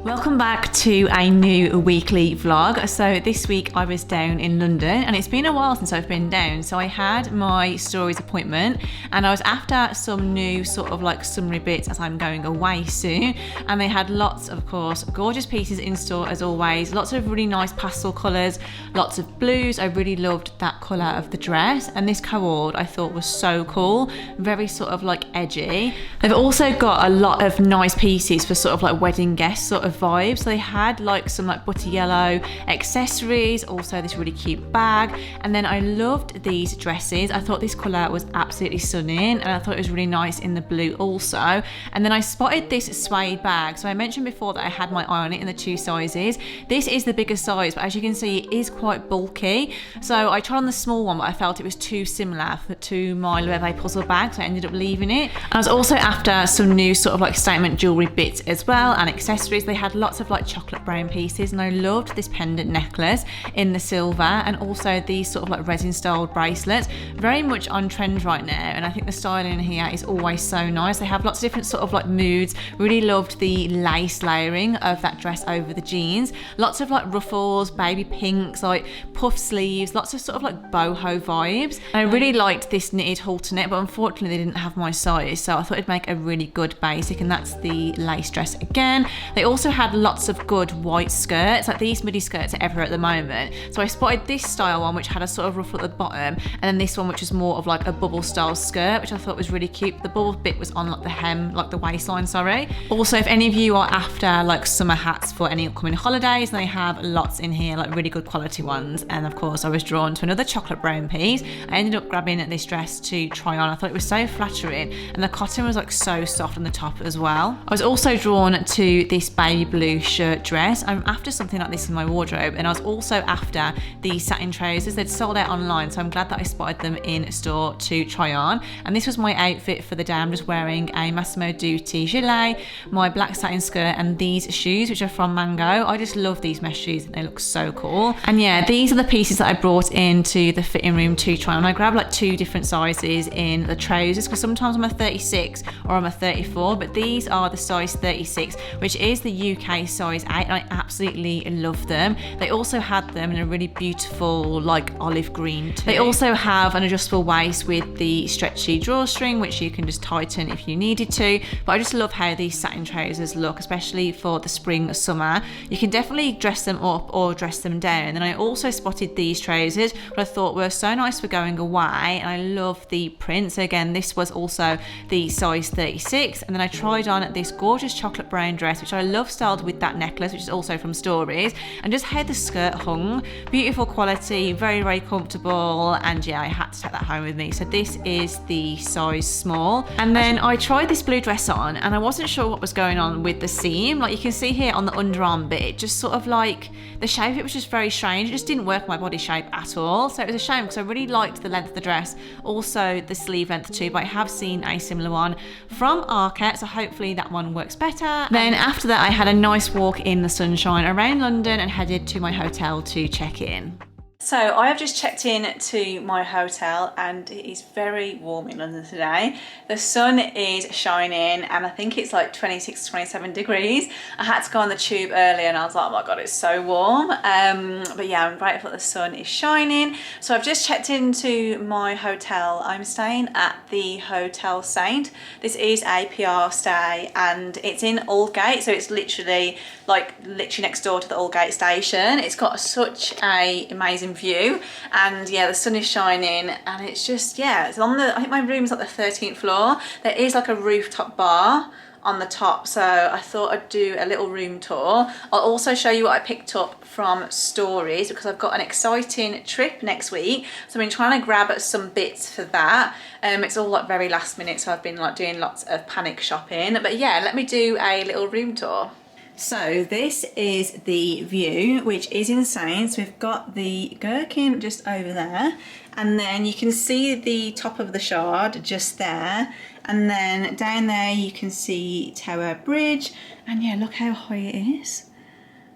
Welcome back to a new weekly vlog. So this week I was down in London and it's been a while since I've been down. So I had my stories appointment and I was after some new sort of like summary bits as I'm going away soon. And they had lots, of course, gorgeous pieces in store as always. Lots of really nice pastel colours, lots of blues. I really loved that colour of the dress. And this cord I thought was so cool, very sort of like edgy. They've also got a lot of nice pieces for sort of like wedding guests sort of vibes. So they had like some like butter yellow accessories, also this really cute bag, and then I loved these dresses. I thought this colour was absolutely stunning and I thought it was really nice in the blue also. And then I spotted this suede bag. So I mentioned before that I had my eye on it in the 2 sizes. This is the biggest size, but as you can see it is quite bulky. So I tried on the small one but I felt it was too similar to my Loewe puzzle bag, so I ended up leaving it. I was also after some new sort of like statement jewellery bits as well and accessories. They had lots of like chocolate brown pieces and I loved this pendant necklace in the silver and also these sort of like resin styled bracelets, very much on trend right now, and I think the styling here is always so nice. They have lots of different sort of like moods. Really loved the lace layering of that dress over the jeans, lots of like ruffles, baby pinks, like puff sleeves, lots of sort of like boho vibes. And I really liked this knitted halter net, but unfortunately they didn't have my size, so I thought it'd make a really good basic, and that's the lace dress again. They also had lots of good white skirts, like these midi skirts are everywhere at the moment. So I spotted this style one which had a sort of ruffle at the bottom, and then this one which was more of like a bubble style skirt, which I thought was really cute. The bubble bit was on like the hem, like the waistline, sorry. Also, if any of you are after like summer hats for any upcoming holidays, they have lots in here, like really good quality ones. And of course I was drawn to another chocolate brown piece. I ended up grabbing this dress to try on. I thought it was so flattering and the cotton was like so soft on the top as well. I was also drawn to this baby blue shirt dress. I'm after something like this in my wardrobe, and I was also after the satin trousers. They'd sold out online, so I'm glad that I spotted them in store to try on. And this was my outfit for the day. I'm just wearing a Massimo Dutti gilet, my black satin skirt, and these shoes which are from Mango. I just love these mesh shoes, they look so cool. And yeah, these are the pieces that I brought into the fitting room to try on. I grabbed like 2 different sizes in the trousers because sometimes I'm a 36 or I'm a 34, but these are the size 36, which is the UK size 8, and I absolutely love them. They also had them in a really beautiful like olive green too. They also have an adjustable waist with the stretchy drawstring which you can just tighten if you needed to, but I just love how these satin trousers look, especially for the spring summer. You can definitely dress them up or dress them down. And then I also spotted these trousers which I thought were so nice for going away, and I love the print. So again, this was also the size 36, and then I tried on this gorgeous chocolate brown dress which I love styled with that necklace which is also from Stories, and just how the skirt hung, beautiful quality, very comfortable, and yeah, I had to take that home with me. So this is the size small. And then I tried this blue dress on and I wasn't sure what was going on with the seam. Like you can see here on the underarm bit, it just sort of like the shape of it was just very strange. It just didn't work my body shape at all, so it was a shame because I really liked the length of the dress, also the sleeve length too, but I have seen a similar one from Arket, so hopefully that one works better. Then after that I had a nice walk in the sunshine around London and headed to my hotel to check in. So I have just checked in to my hotel and it is very warm in London today. The sun is shining and I think it's like 26, 27 degrees. I had to go on the tube earlier and I was like, oh my God, it's so warm. But yeah, I'm grateful that the sun is shining. So I've just checked into my hotel. I'm staying at the Hotel Saint. This is a PR stay and it's in Aldgate. So it's literally next door to the Aldgate station. It's got such a amazing view and yeah, the sun is shining and it's just, yeah, it's on the, I think my room's at the 13th floor. There is like a rooftop bar on the top, so I thought I'd do a little room tour. I'll also show you what I picked up from Stories because I've got an exciting trip next week, so I've been trying to grab some bits for that. It's all like very last minute, so I've been like doing lots of panic shopping, but yeah, let me do a little room tour. So this is the view, which is insane. So we've got the Gherkin just over there, and then you can see the top of the Shard just there, and then down there you can see Tower Bridge, and yeah, look how high it is.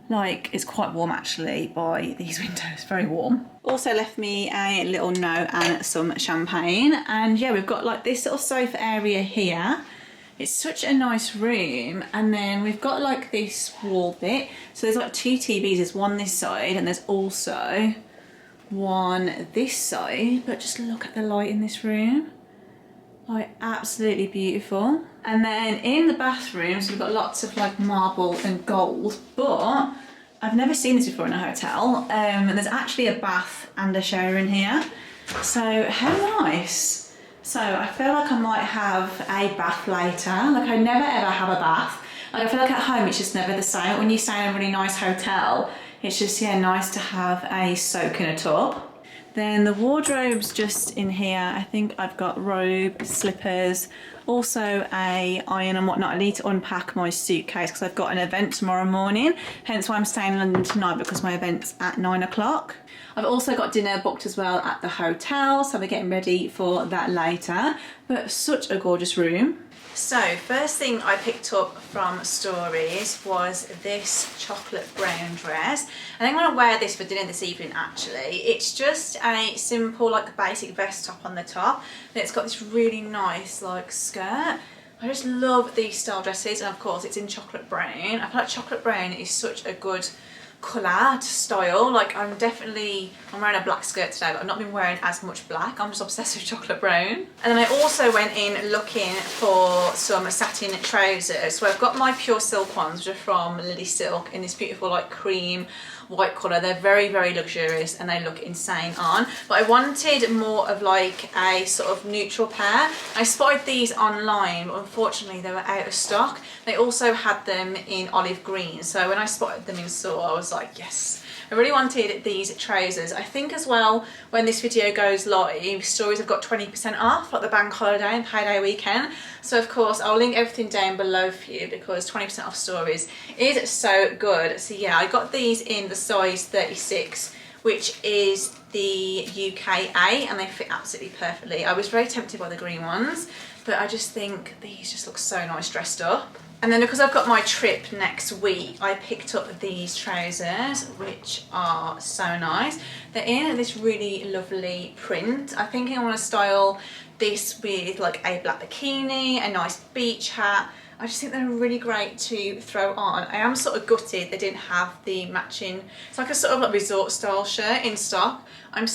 Like, it's quite warm actually by these windows, very warm. Also left me a little note and some champagne. And yeah, we've got like this little sofa area here. It's such a nice room. And then we've got like this wall bit. So there's like 2 TVs, there's one this side and there's also one this side. But just look at the light in this room. Like, absolutely beautiful. And then in the bathroom, so we've got lots of like marble and gold, but I've never seen this before in a hotel. There's actually a bath and a shower in here. So how nice. So I feel like I might have a bath later. Like, I never ever have a bath. Like, I feel like at home it's just never the same. When you stay in a really nice hotel, it's just, yeah, nice to have a soak in a tub. Then the wardrobe's just in here. I think I've got robe, slippers, also a iron and whatnot. I need to unpack my suitcase because I've got an event tomorrow morning, hence why I'm staying in London tonight, because my event's at 9 o'clock. I've also got dinner booked as well at the hotel, so we're getting ready for that later. But such a gorgeous room. So first thing I picked up from Stories was this chocolate brown dress. I think I'm going to wear this for dinner this evening actually. It's just a simple like basic vest top on the top. And it's got this really nice like skirt. I just love these style dresses, and of course it's in chocolate brown. I feel like chocolate brown is such a good colour to style. Like, I'm wearing a black skirt today, but I've not been wearing as much black. I'm just obsessed with chocolate brown. And then I also went in looking for some satin trousers. So I've got my pure silk ones, which are from Lily Silk, in this beautiful like cream white colour. They're very, very luxurious and they look insane on. But I wanted more of like a sort of neutral pair. I spotted these online, but unfortunately they were out of stock. They also had them in olive green. So when I spotted them in store, I was like, yes. I really wanted these trousers. I think as well, when this video goes live, Stories have got 20% off, like the bank holiday and payday weekend. So of course, I'll link everything down below for you because 20% off Stories is so good. So yeah, I got these in the size 36, which is the UKA, and they fit absolutely perfectly. I was very tempted by the green ones, but I just think these just look so nice dressed up. And then because I've got my trip next week, I picked up these trousers, which are so nice. They're in this really lovely print. I think I want to style this with like a black bikini, a nice beach hat. I just think they're really great to throw on. I am sort of gutted they didn't have the matching, it's like a sort of like resort style shirt in stock. I'm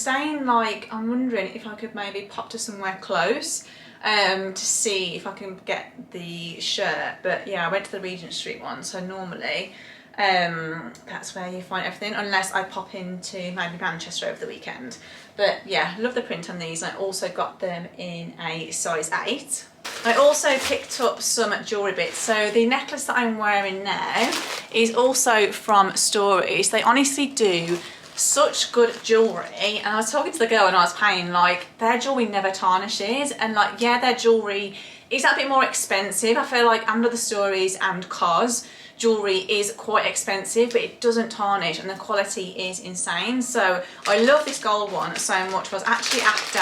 wondering if I could maybe pop to somewhere close to see if I can get the shirt. But yeah, I went to the Regent Street one, so normally that's where you find everything, unless I pop into maybe Manchester over the weekend. But yeah, love the print on these. I also got them in a size 8. I also picked up some jewellery bits. So the necklace that I'm wearing now is also from Stories. They honestly do such good jewellery, and I was talking to the girl and I was paying, like, their jewellery never tarnishes, and like, yeah, their jewellery is a bit more expensive. I feel like under the Stories and COS jewellery is quite expensive, but it doesn't tarnish and the quality is insane. So I love this gold one so much. I was actually after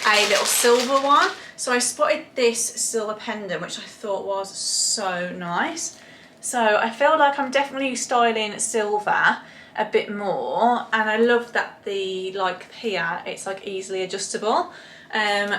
a little silver one, so I spotted this silver pendant, which I thought was so nice. So I feel like I'm definitely styling silver a bit more, and I love that the like here it's like easily adjustable.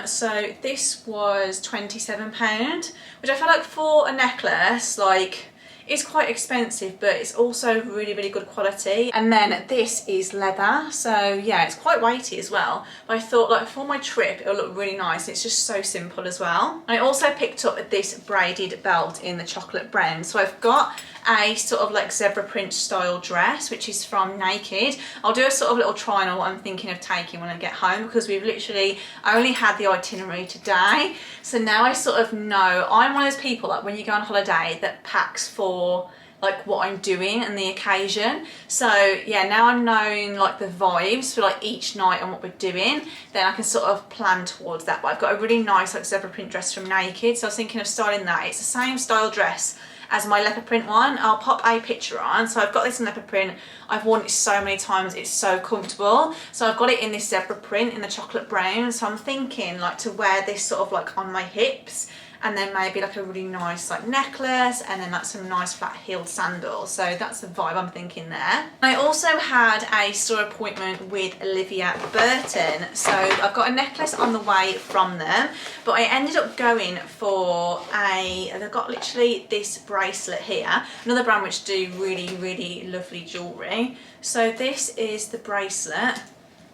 So this was £27, which I feel like for a necklace like is quite expensive, but it's also really, really good quality. And then this is leather, so yeah, it's quite weighty as well, but I thought like for my trip it'll look really nice. It's just so simple as well. I also picked up this braided belt in the chocolate brown. So I've got a sort of like zebra print style dress, which is from Naked. I'll do a sort of little try on what I'm thinking of taking when I get home, because we've literally only had the itinerary today. So now I sort of know. I'm one of those people, like when you go on holiday, that packs for like what I'm doing and the occasion. So yeah, now I'm knowing like the vibes for like each night and what we're doing, then I can sort of plan towards that. But I've got a really nice like zebra print dress from Naked, so I was thinking of styling that. It's the same style dress as my leopard print one. I'll pop a picture on. So I've got this in leopard print. I've worn it so many times, it's so comfortable. So I've got it in this zebra print in the chocolate brown. So I'm thinking like to wear this sort of like on my hips and then maybe like a really nice like necklace, and then like some nice flat heeled sandals. So that's the vibe I'm thinking there. I also had a store appointment with Olivia Burton, so I've got a necklace on the way from them, but I ended up going for they've got literally this bracelet here, another brand which do really lovely jewellery. So this is the bracelet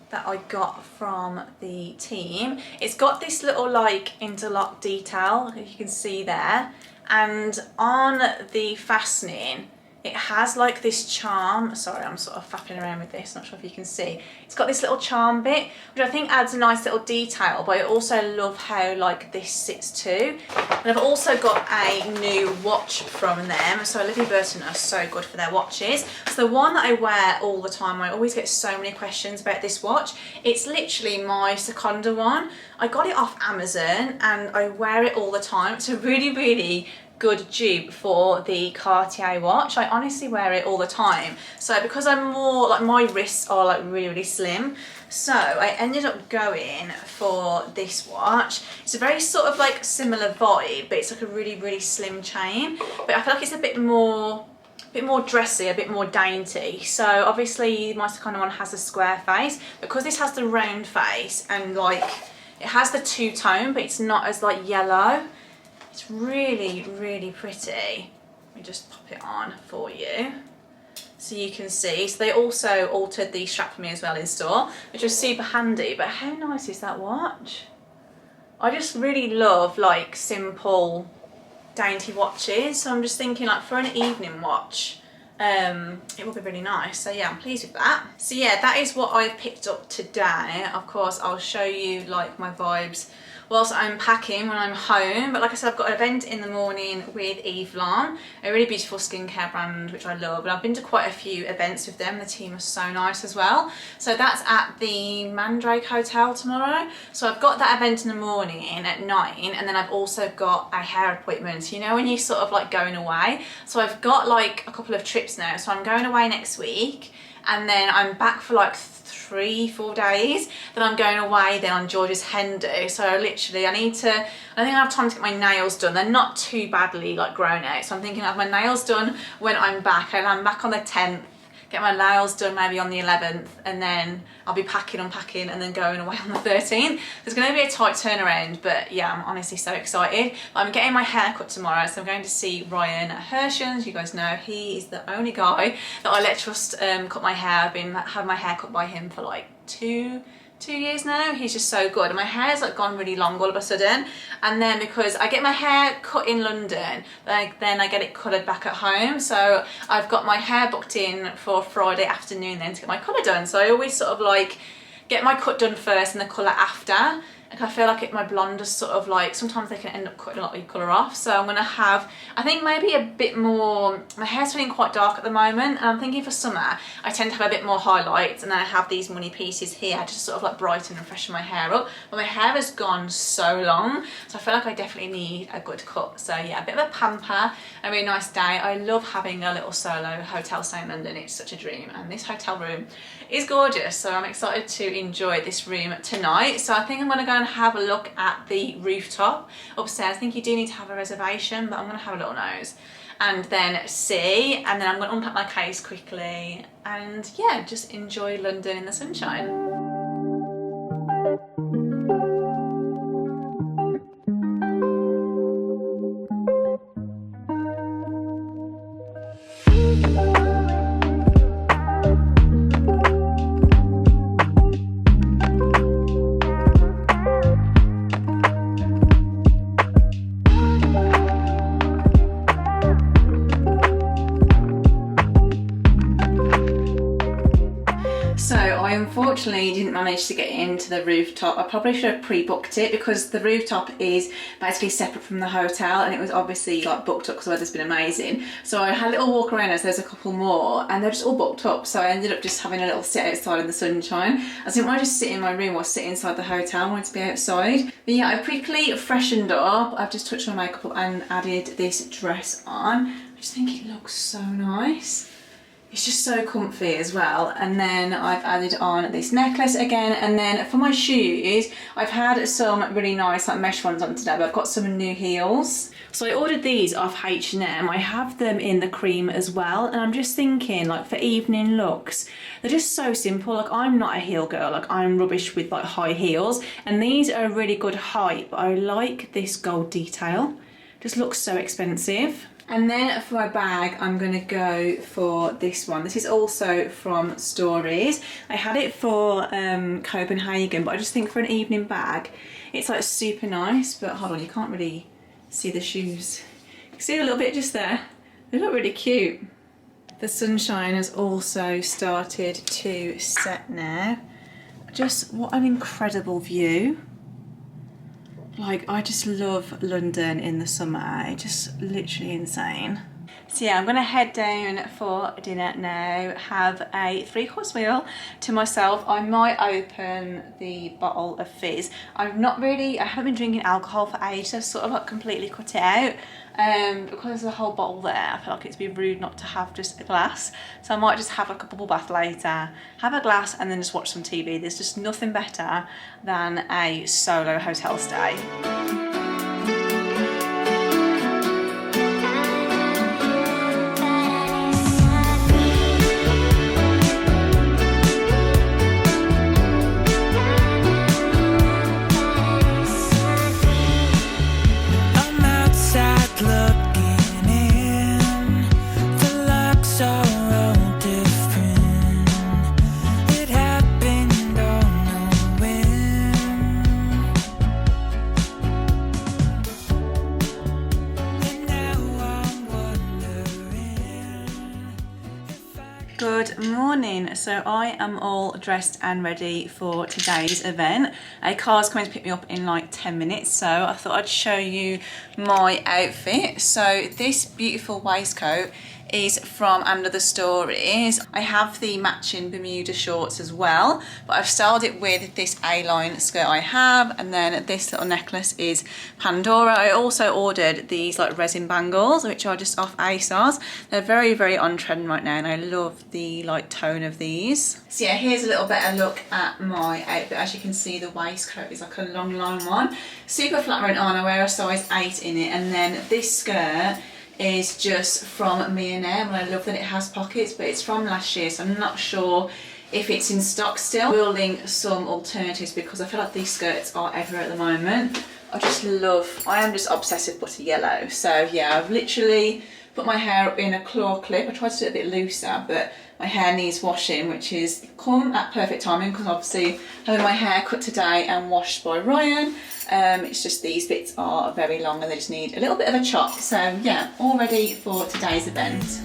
that I got from the team. It's got this little like interlock detail, if you can see there, and on the fastening it has like this charm. Sorry, I'm sort of faffing around with this, not sure if you can see. It's got this little charm bit, which I think adds a nice little detail, but I also love how like this sits too. And I've also got a new watch from them. So Olivia Burton are so good for their watches. So the one that I wear all the time, I always get so many questions about this watch. It's literally my Seconda one. I got it off Amazon and I wear it all the time. It's a really good dupe for the Cartier watch. I honestly wear it all the time. So because I'm more like, my wrists are like really slim, so I ended up going for this watch. It's a very sort of like similar vibe, but it's like a really slim chain, but I feel like it's a bit more dressy, a bit more dainty. So obviously my Seconda one has a square face, because this has the round face and like it has the two-tone, but it's not as like yellow. It's really pretty. Let me just pop it on for you so you can see. So they also altered the strap for me as well in store, which was super handy. But how nice is that watch? I just really love like simple, dainty watches. So I'm just thinking like for an evening watch, it will be really nice. So yeah, I'm pleased with that. So yeah, that is what I've picked up today. Of course, I'll show you like my vibes whilst I'm packing when I'm home. But like I said, I've got an event in the morning with Eve Lom, a really beautiful skincare brand which I love, and I've been to quite a few events with them. The team are so nice as well. So that's at the Mandrake Hotel tomorrow. So I've got that event in the morning at 9, and then I've also got a hair appointment, you know, when you sort of like going away. So I've got like a couple of trips now. So I'm going away next week, and then I'm back for like 3-4 days. Then I'm going away then on George's hen do. So literally I think I have time to get my nails done. They're not too badly like grown out, so I'm thinking of my nails done when I'm back, and I'm back on the 10th, get my nails done maybe on the 11th, and then I'll be packing, unpacking, and then going away on the 13th. There's going to be a tight turnaround, but yeah, I'm honestly so excited. I'm getting my hair cut tomorrow, so I'm going to see Ryan at Hershey's. You guys know he is the only guy that I let trust cut my hair. I've been having my hair cut by him for like two years now. He's just so good, and my hair's like gone really long all of a sudden, and then because I get my hair cut in London, then I get it coloured back at home. So I've got my hair booked in for Friday afternoon then to get my colour done. So I always sort of like get my cut done first and the colour after. Like I feel like my blonde is sort of like, sometimes they can end up cutting a lot of your colour off. So I'm going to have, I think maybe a bit more, my hair's feeling quite dark at the moment, and I'm thinking for summer I tend to have a bit more highlights, and then I have these money pieces here to sort of like brighten and freshen my hair up. But my hair has gone so long, so I feel like I definitely need a good cut. So yeah, a bit of a pamper, a really nice day. I love having a little solo hotel stay in London. It's such a dream, and this hotel room is gorgeous, so I'm excited to enjoy this room tonight. So I think I'm going to go and have a look at the rooftop upstairs. I think you do need to have a reservation, but I'm going to have a little nose and then see, and then I'm going to unpack my case quickly and yeah, just enjoy London in the sunshine. Unfortunately didn't manage to get into the rooftop. I probably should have pre-booked it, because the rooftop is basically separate from the hotel, and it was obviously like booked up because the weather's been amazing. So I had a little walk around as there's a couple more, and they're just all booked up. So I ended up just having a little sit outside in the sunshine. I didn't want to just sit in my room or sit inside the hotel. I wanted to be outside. But yeah, I quickly freshened up. I've just touched my makeup up and added this dress on. I just think it looks so nice. It's just so comfy as well. And then I've added on this necklace again. And then for my shoes, I've had some really nice like mesh ones on today, but I've got some new heels. So I ordered these off H&M. I have them in the cream as well. And I'm just thinking, like, for evening looks, they're just so simple. Like, I'm not a heel girl. Like, I'm rubbish with like high heels. And these are a really good height, but I like this gold detail. Just looks so expensive. And then for my bag, I'm gonna go for this one. This is also from Stories. I had it for Copenhagen, but I just think for an evening bag, it's like super nice, but hold on, you can't really see the shoes. You can see a little bit just there. They look really cute. The sunshine has also started to set now. Just what an incredible view. Like, I just love London in the summer. It's just literally insane. So yeah, I'm gonna head down for dinner now, have a 3-course meal to myself. I might open the bottle of fizz. I haven't been drinking alcohol for ages. I've sort of like completely cut it out. Because there's a whole bottle there, I feel like it'd be rude not to have just a glass. So I might just have like a bubble bath later, have a glass and then just watch some TV. There's just nothing better than a solo hotel stay. Good morning. So I am all dressed and ready for today's event. A car's coming to pick me up in like 10 minutes, so I thought I'd show you my outfit. So this beautiful waistcoat is from Under the Stories. I have the matching Bermuda shorts as well, but I've styled it with this A-line skirt I have, and then this little necklace is Pandora. I also ordered these like resin bangles, which are just off ASOS. They're very, very on trend right now, and I love the like tone of these. So yeah, here's a little better look at my outfit. As you can see, the waistcoat is like a long line one. Super flattering on. I wear a size 8 in it, and then this skirt is just from M&M, and I love that it has pockets, but it's from last year, so I'm not sure if it's in stock still. We'll link some alternatives because I feel like these skirts are everywhere at the moment. I am just obsessed with butter yellow. So yeah, I've literally put my hair up in a claw clip. I tried to do it a bit looser, but my hair needs washing, which is come at perfect timing because obviously having my hair cut today and washed by Ryan. It's just these bits are very long and they just need a little bit of a chop. So yeah, all ready for today's event.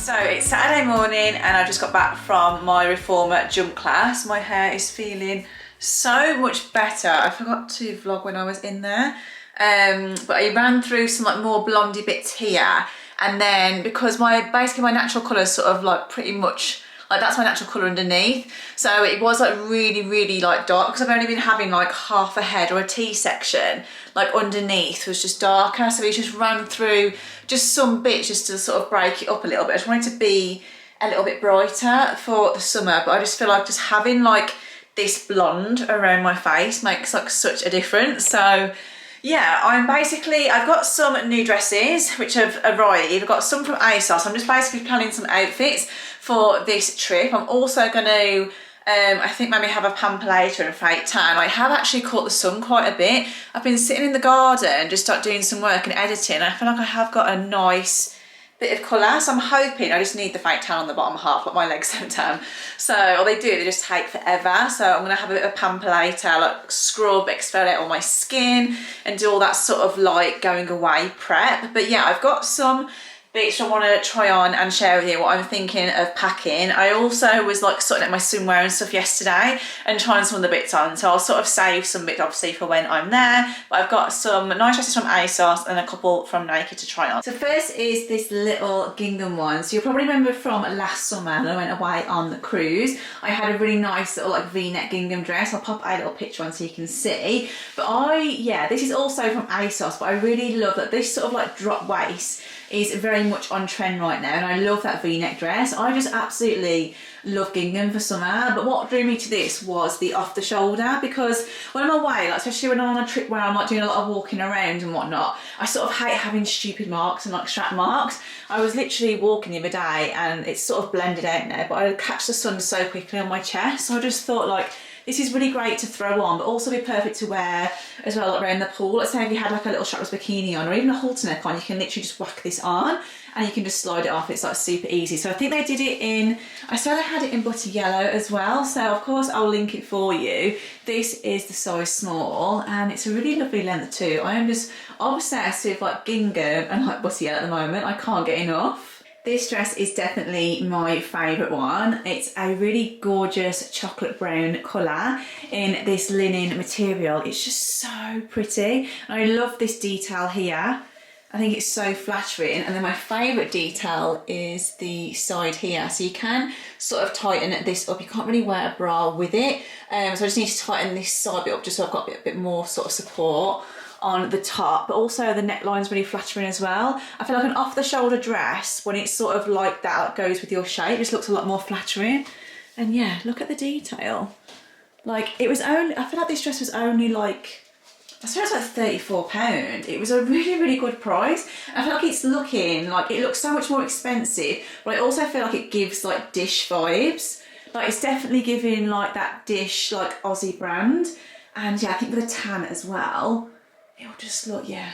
So it's Saturday morning and I just got back from my reformer jump class. My hair is feeling so much better. I forgot to vlog when I was in there, but I ran through some like more blondie bits here, and then because basically my natural colour is sort of like pretty much like that's my natural colour underneath, so it was like really like dark because I've only been having like half a head or a T-section, like underneath was just darker, so we just ran through just some bits just to sort of break it up a little bit. I just wanted to be a little bit brighter for the summer, but I just feel like just having like this blonde around my face makes like such a difference. So yeah, I've got some new dresses which have arrived. I've got some from ASOS. I'm just basically planning some outfits for this trip. I'm also going to, I think maybe have a pampalator and a fake tan. I have actually caught the sun quite a bit. I've been sitting in the garden just start doing some work and editing. I feel like I have got a nice bit of colour, so I'm hoping I just need the fake tan on the bottom half, but my legs don't tan. So, or they do, they just take forever. So I'm gonna have a bit of a pampalator, like scrub, exfoliate all my skin and do all that sort of like going away prep. But yeah, I've got some bits I want to try on and share with you what I'm thinking of packing. I also was like sorting out my swimwear and stuff yesterday and trying some of the bits on, so I'll sort of save some bits obviously for when I'm there. But I've got some nice dresses from ASOS and a couple from Naked to try on. So first is this little gingham one. So you'll probably remember from last summer when I went away on the cruise, I had a really nice little like V-neck gingham dress. I'll pop a little picture on so you can see. But this is also from ASOS, but I really love that this sort of like drop waist is very much on trend right now, and I love that V-neck dress. I just absolutely love gingham for summer, but what drew me to this was the off the shoulder, because when I'm away, like especially when I'm on a trip where I'm like doing a lot of walking around and whatnot, I sort of hate having stupid marks and like strap marks. I was literally walking the other day and it's sort of blended out now, but I catch the sun so quickly on my chest, so I just thought like this is really great to throw on, but also be perfect to wear as well like, around the pool. Let's say if you had like a little strapless bikini on or even a halter neck on, you can literally just whack this on and you can just slide it off. It's like super easy. So I think they did it in, I said I had it in butter yellow as well. So of course I'll link it for you. This is the size small and it's a really lovely length too. I am just obsessed with like gingham and like butter yellow at the moment. I can't get enough. This dress is definitely my favourite one. It's a really gorgeous chocolate brown colour in this linen material. It's just so pretty. And I love this detail here. I think it's so flattering. And then my favourite detail is the side here. So you can sort of tighten this up. You can't really wear a bra with it. So I just need to tighten this side bit up just so I've got a bit more sort of support on the top, but also the neckline's really flattering as well. I feel like an off the shoulder dress, when it's sort of like that, like goes with your shape, just looks a lot more flattering. And yeah, look at the detail. Like it was only, I feel like this dress was only like, I swear it's like £34. It was a really good price. I feel like it's looking like, it looks so much more expensive, but I also feel like it gives like Dish vibes. Like it's definitely giving like that Dish like Aussie brand. And yeah, I think with a tan as well, it'll just look, yeah,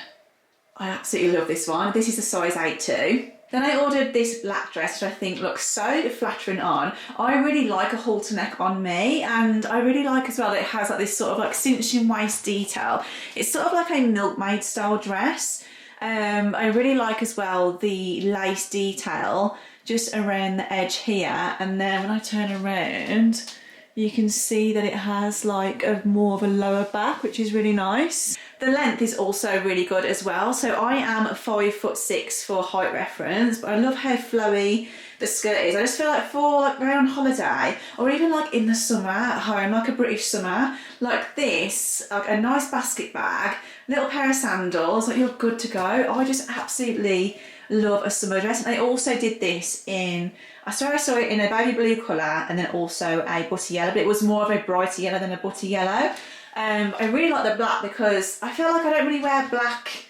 I absolutely love this one. This is the size 8 too. Then I ordered this black dress, which I think looks so flattering on. I really like a halter neck on me, and I really like as well that it has like this sort of like cinching waist detail. It's sort of like a milkmaid style dress. I really like as well the lace detail just around the edge here, and then when I turn around, you can see that it has like more of a lower back, which is really nice. The length is also really good as well. So I am 5'6" for height reference, but I love how flowy the skirt is. I just feel like for like going on holiday or even like in the summer at home, like a British summer, like this, like a nice basket bag, little pair of sandals, like you're good to go. I just absolutely love a summer dress. And they also did this in, I saw it in a baby blue colour and then also a butter yellow, but it was more of a brighter yellow than a butter yellow. I really like the black because I feel like I don't really wear black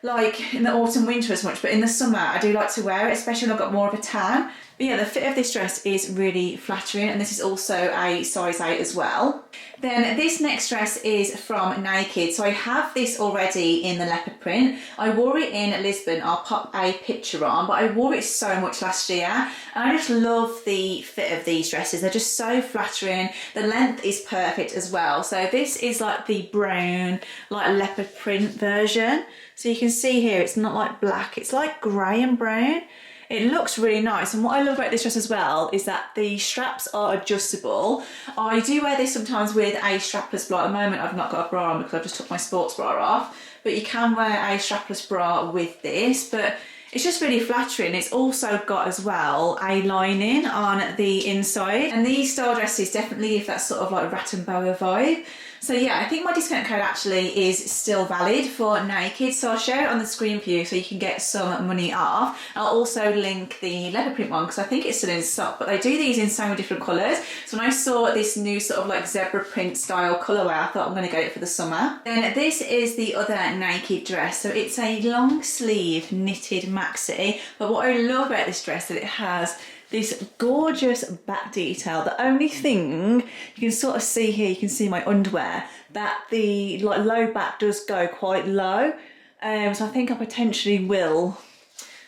like in the autumn winter as much, but in the summer I do like to wear it, especially when I've got more of a tan. But yeah, the fit of this dress is really flattering, and this is also a size 8 as well. Then this next dress is from Naked. So I have this already in the leopard print. I wore it in Lisbon. I'll pop a picture on, but I wore it so much last year. And I just love the fit of these dresses. They're just so flattering. The length is perfect as well. So this is like the brown, like leopard print version. So you can see here, it's not like black, it's like grey and brown. It looks really nice, and what I love about this dress as well is that the straps are adjustable. I do wear this sometimes with a strapless bra. At the moment I've not got a bra on because I've just took my sports bra off, but you can wear a strapless bra with this, but it's just really flattering. It's also got as well a lining on the inside, and these style dresses definitely give that sort of like rat and boa vibe. So yeah, I think my discount code actually is still valid for Naked, so I'll share it on the screen for you so you can get some money off. I'll also link the leopard print one because I think it's still in stock, but they do these in so many different colours. So when I saw this new sort of like zebra print style colourway, I thought I'm going to get it for the summer. Then this is the other Naked dress. So it's a long sleeve knitted maxi, but what I love about this dress is that it has this gorgeous back detail. The only thing you can sort of see here, you can see my underwear, that the like low back does go quite low. So I think I potentially will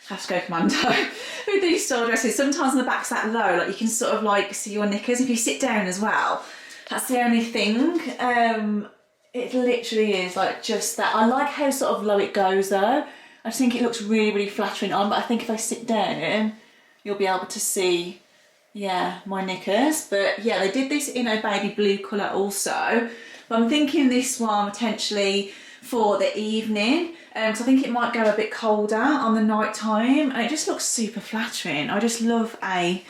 have to go commando with these style dresses. Sometimes on the back's that low, like you can sort of like see your knickers. If you sit down as well, that's the only thing. It literally is like just that. I like how sort of low it goes though. I just think it looks really, really flattering on, but I think if I sit down, you'll be able to see, yeah, my knickers. But yeah, they did this in a baby blue colour also. But I'm thinking this one potentially for the evening, so I think it might go a bit colder on the night time, and it just looks super flattering. I just love a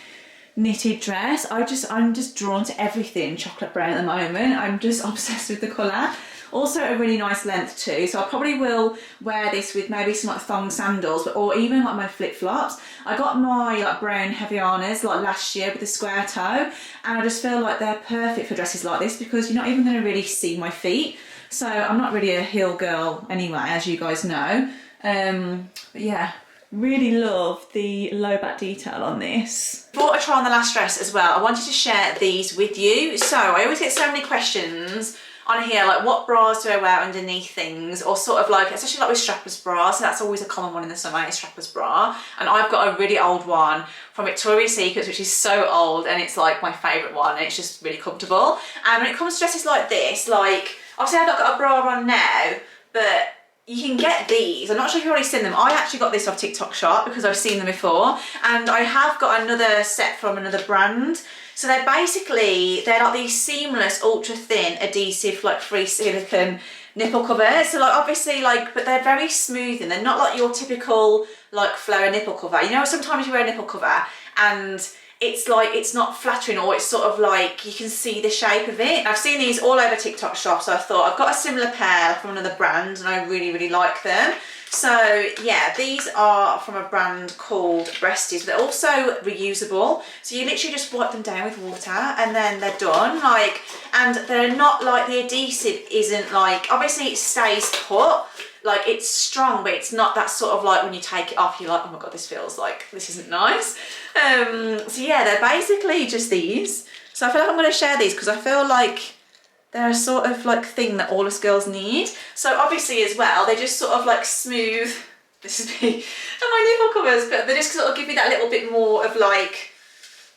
knitted dress. I'm just drawn to everything chocolate brown at the moment. I'm just obsessed with the colour. Also a really nice length too, so I probably will wear this with maybe some like thong sandals, or even like my flip-flops. I got my like brown Heavyanas like last year with the square toe, and I just feel like they're perfect for dresses like this because you're not even going to really see my feet. So I'm not really a heel girl anyway, as you guys know. But yeah, really love the low back detail on this. Before I try on the last dress as well, I wanted to share these with you. So I always get so many questions on here, like what bras do I wear underneath things, or sort of like, especially like with strapless bras, so that's always a common one in the summer, is strapless bra. And I've got a really old one from Victoria's Secret, which is so old, and it's like my favourite one, and it's just really comfortable. And when it comes to dresses like this, like, obviously I've not got a bra on now, but you can get these. I'm not sure if you've already seen them. I actually got this off TikTok Shop because I've seen them before, and I have got another set from another brand. So they're like these seamless, ultra thin, adhesive, like free silicone nipple covers. So like obviously like, but they're very smooth and they're not like your typical like flower nipple cover. You know, sometimes you wear a nipple cover and it's like, it's not flattering, or it's sort of like, you can see the shape of it. I've seen these all over TikTok Shop, so I thought I've got a similar pair from another brand and I really, really like them. So yeah, these are from a brand called Breasties. They're also reusable, so you literally just wipe them down with water and then they're done. Like, and they're not like, the adhesive isn't like, obviously it stays put, like it's strong, but it's not that sort of like when you take it off you're like, oh my god, this feels like, this isn't nice. So yeah, they're basically just these. So I feel like I'm going to share these because I feel like they're a sort of like thing that all us girls need. So obviously as well, they just sort of like smooth, this is me and my nipple covers, but they just sort of give me that little bit more of like,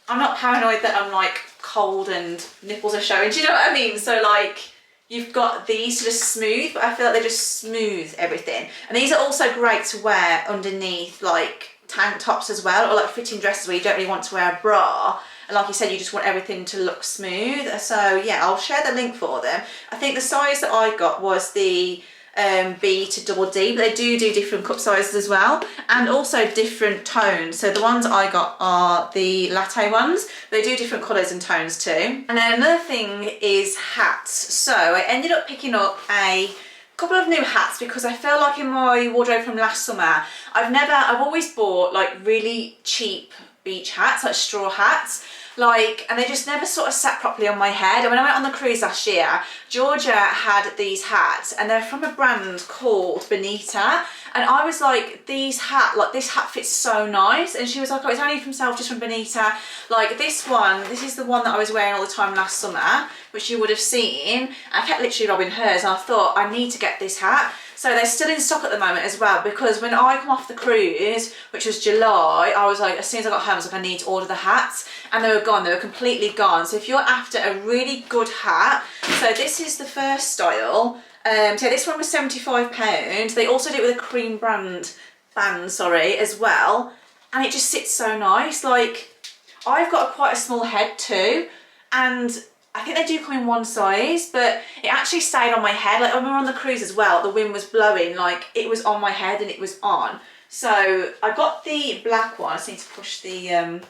I'm not paranoid that I'm like cold and nipples are showing, do you know what I mean? So like, you've got these to just smooth, but I feel like they just smooth everything. And these are also great to wear underneath like tank tops as well, or like fitting dresses where you don't really want to wear a bra. And like you said, you just want everything to look smooth. So yeah, I'll share the link for them. I think the size that I got was the B to double D, but they do different cup sizes as well, and also different tones. So the ones I got are the latte ones. They do different colours and tones too. And then another thing is hats. So I ended up picking up a couple of new hats because I feel like in my wardrobe from last summer, I've always bought like really cheap beach hats, like straw hats. Like, and they just never sort of sat properly on my head. And when I went on the cruise last year, Georgia had these hats and they're from a brand called Bonita. And I was like, this hat fits so nice. And she was like, oh, it's only from just from Bonita. Like this is the one that I was wearing all the time last summer, which you would have seen. I kept literally robbing hers and I thought, I need to get this hat. So they're still in stock at the moment as well, because when I come off the cruise, which was July, I was like, as soon as I got home, I was like, I need to order the hats. And they were gone, they were completely gone. So if you're after a really good hat, so this is the first style. So this one was £75. They also did it with a cream band, as well. and it just sits so nice. Like, I've got quite a small head too, and I think they do come in one size, but it actually stayed on my head. Like when we were on the cruise as well, the wind was blowing, like it was on my head and it was on. So I got the black one. I just need to push the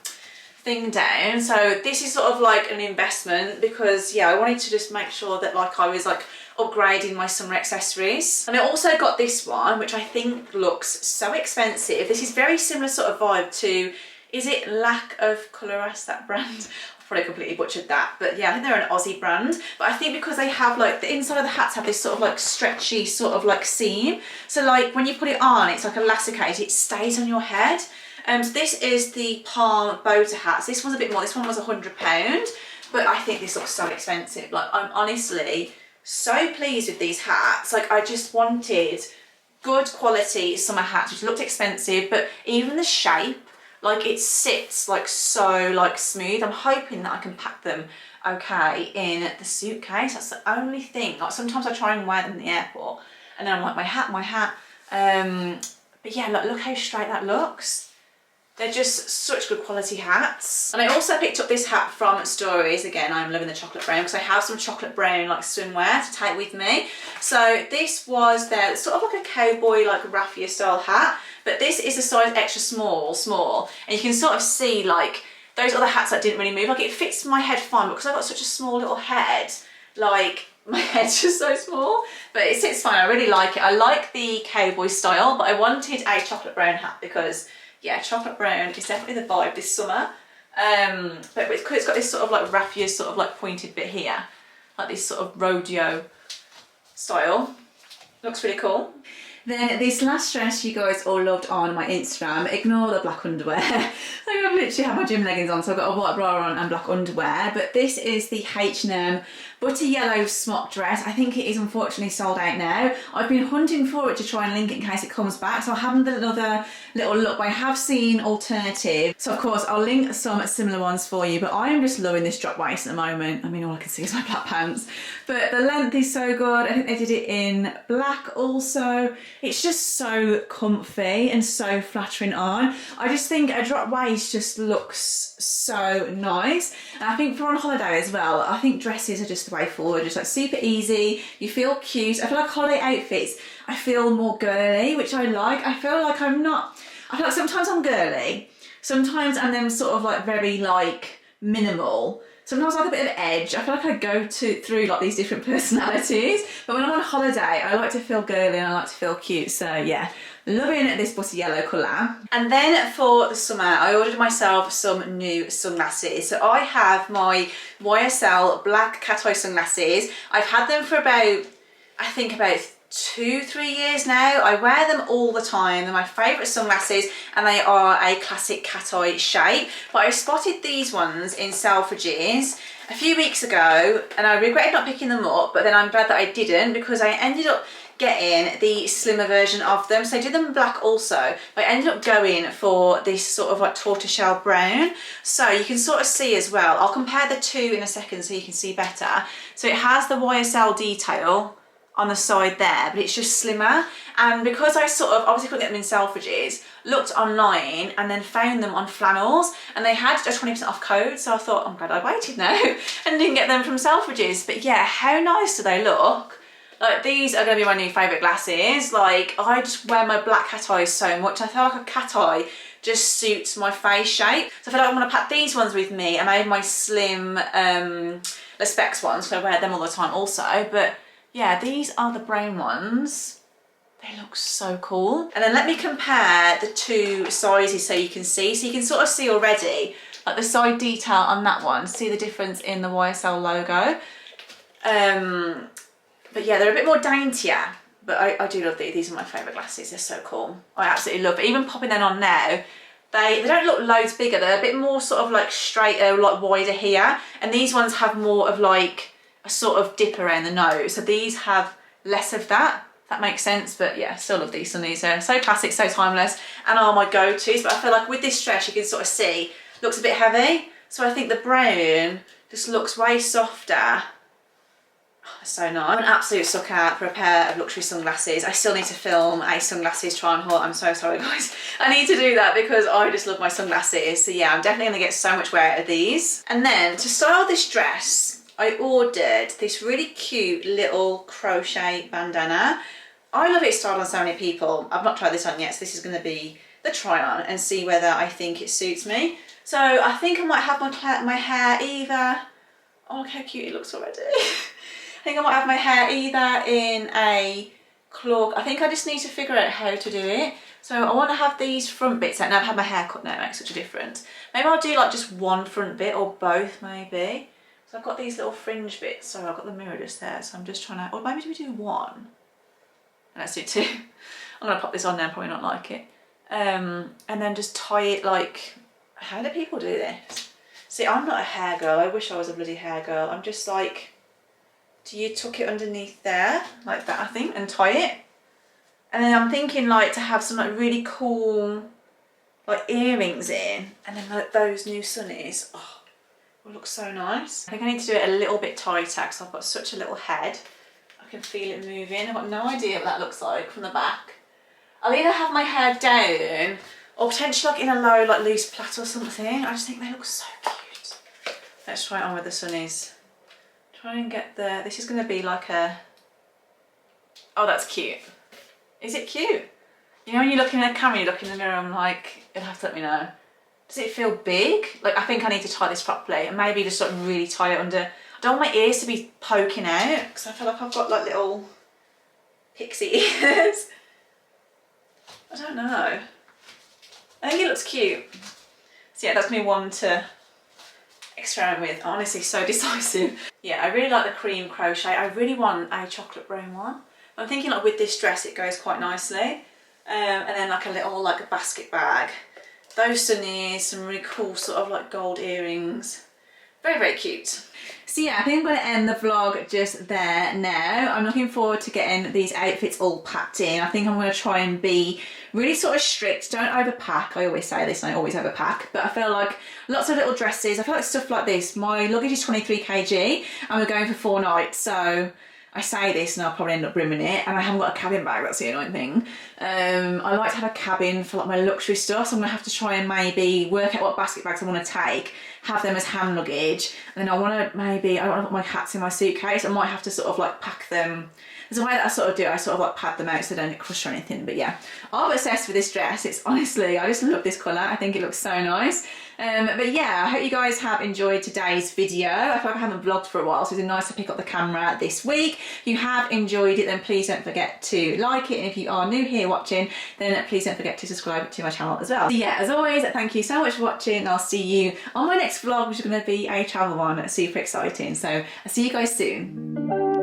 thing down. So this is sort of like an investment because yeah, I wanted to just make sure that like I was like upgrading my summer accessories. And I also got this one, which I think looks so expensive. This is very similar sort of vibe to, is it Lack of Coloras, that brand? Probably completely butchered that, but yeah, I think they're an Aussie brand. But I think because they have like the inside of the hats have this sort of like stretchy sort of like seam, so like when you put it on, it's like elasticated, it stays on your head. So this is the palm boater hats. This one's a bit more. This one was £100, but I think this looks so expensive. Like I'm honestly so pleased with these hats. Like I just wanted good quality summer hats, which looked expensive, but even the shape. Like it sits like so like smooth. I'm hoping that I can pack them okay in the suitcase. That's the only thing. Like sometimes I try and wear them in the airport and then I'm like, my hat. But yeah, look how straight that looks. They're just such good quality hats. And I also picked up this hat from Stories. Again, I'm loving the chocolate brown because I have some chocolate brown like swimwear to take with me. So this was their sort of like a cowboy like raffia style hat, but this is a size extra small, and you can sort of see like those other hats that didn't really move. Like it fits my head fine, but because I've got such a small little head, like my head's just so small, but it sits fine. I really like it. I like the cowboy style, but I wanted a chocolate brown hat because yeah, chocolate brown is definitely the vibe this summer. But it's got this sort of like raffia sort of like pointed bit here, like this sort of rodeo style. Looks really cool. Then this last dress you guys all loved on my Instagram. Ignore the black underwear. I've literally had my gym leggings on, so I've got a white bra on and black underwear. But this is the H&M butter yellow smock dress. I think it is unfortunately sold out now. I've been hunting for it to try and link it in case it comes back, so I haven't done another little look, but I have seen alternative. So of course I'll link some similar ones for you, but I am just loving this drop waist at the moment. I mean, all I can see is my black pants, but the length is so good. I think they did it in black also. It's just so comfy and so flattering on. I just think a drop waist just looks so nice, and I think for on holiday as well, I think dresses are just the way forward. Just like super easy, you feel cute. I feel like holiday outfits, I feel more girly, which I like. I feel like I feel like sometimes I'm girly, sometimes I'm then sort of like very like minimal, sometimes I like a bit of edge. I feel like I go through like these different personalities, but when I'm on holiday I like to feel girly and I like to feel cute. So yeah, loving this butter yellow colour. And then for the summer I ordered myself some new sunglasses. So I have my YSL black cat eye sunglasses. I've had them for about, I think about 2-3 years now. I wear them all the time. They're my favourite sunglasses and they are a classic cat eye shape. But I spotted these ones in Selfridges a few weeks ago and I regretted not picking them up, but then I'm glad that I didn't because I ended up getting the slimmer version of them. So I did them in black also, but I ended up going for this sort of like tortoiseshell brown. So you can sort of see as well, I'll compare the two in a second so you can see better. So it has the YSL detail on the side there, but it's just slimmer. And because I sort of obviously couldn't get them in Selfridges, looked online and then found them on Flannels, and they had a 20% off code, so I thought I'm glad I waited now and didn't get them from Selfridges. But yeah, how nice do they look? Like these are going to be my new favourite glasses. Like I just wear my black cat eyes so much. I feel like a cat eye just suits my face shape. So I feel like I'm going to pack these ones with me. I made my slim the Specs ones, so I wear them all the time also. But yeah, these are the brown ones. They look so cool. And then let me compare the two sizes so you can see. So you can sort of see already, like the side detail on that one, see the difference in the YSL logo. But yeah, they're a bit more daintier, but I do love these. These are my favourite glasses. They're so cool. I absolutely love it. Even popping them on now, they don't look loads bigger. They're a bit more sort of like straighter, like wider here. And these ones have more of like a sort of dip around the nose. So these have less of that. If that makes sense. But yeah, still love these. And these are so classic, so timeless, and are my go-tos. But I feel like with this dress, you can sort of see, looks a bit heavy. So I think the brown just looks way softer So nice. I'm an absolute sucker for a pair of luxury sunglasses. I still need to film a sunglasses try on haul. I'm so sorry guys. I need to do that because I just love my sunglasses. So yeah, I'm definitely gonna get so much wear out of these. And then to style this dress, I ordered this really cute little crochet bandana. I love it styled on so many people. I've not tried this on yet, so this is gonna be the try on and see whether I think it suits me. So I think I might have my hair either, oh look how cute it looks already. I think I might have my hair either in a claw. I think I just need to figure out how to do it. So I want to have these front bits out. Now I've had my hair cut now, it makes such a difference. Maybe I'll do like just one front bit or both maybe. So I've got these little fringe bits. So I've got the mirror just there. So I'm just trying to, or maybe we do one? Let's do two. I'm going to pop this on there and probably not like it. And then just tie it like, how do people do this? See, I'm not a hair girl. I wish I was a bloody hair girl. I'm just like, do you tuck it underneath there like that I think and tie it? And then I'm thinking like to have some like really cool like earrings in, and then like those new sunnies, oh, will look so nice. I think I need to do it a little bit tighter because I've got such a little head. I can feel it moving. I've got no idea what that looks like from the back. I'll either have my hair down or potentially like in a low like loose plait or something. I just think they look so cute. Let's try it on with the sunnies. Try and get the, this is going to be like a, oh that's cute. Is it cute? You know when you look in the camera, you look in the mirror, I'm like, you'll have to let me know. Does it feel big? Like I think I need to tie this properly and maybe just sort of really tie it under. I don't want my ears to be poking out because I feel like I've got like little pixie ears. I don't know. I think it looks cute. So yeah, that's going to be one to experiment with. Honestly, so decisive. Yeah, I really like the cream crochet. I really want a chocolate brown one. I'm thinking like with this dress it goes quite nicely. And then like a little like a basket bag. Those sunnies, some really cool sort of like gold earrings. Very, very cute. So yeah, I think I'm going to end the vlog just there now. I'm looking forward to getting these outfits all packed in. I think I'm going to try and be really sort of strict. Don't overpack. I always say this and I always overpack. But I feel like lots of little dresses. I feel like stuff like this. My luggage is 23 kg and we're going for 4 nights. So I say this and I'll probably end up brimming it, and I haven't got a cabin bag, that's the annoying thing. I like to have a cabin for like my luxury stuff, so I'm gonna have to try and maybe work out what basket bags I want to take, have them as hand luggage, and then I want to maybe, I don't want to put my hats in my suitcase. I might have to sort of like pack them. There's a way that I sort of do it, I sort of like pad them out so they don't get crushed or anything. But yeah, I'm obsessed with this dress. It's honestly, I just love this colour. I think it looks so nice. But yeah, I hope you guys have enjoyed today's video. I feel like I haven't vlogged for a while, so it's nice to pick up the camera this week. If you have enjoyed it, then please don't forget to like it. And if you are new here watching, then please don't forget to subscribe to my channel as well. So yeah, as always, thank you so much for watching, and I'll see you on my next vlog, which is going to be a travel one. Super exciting. So I'll see you guys soon.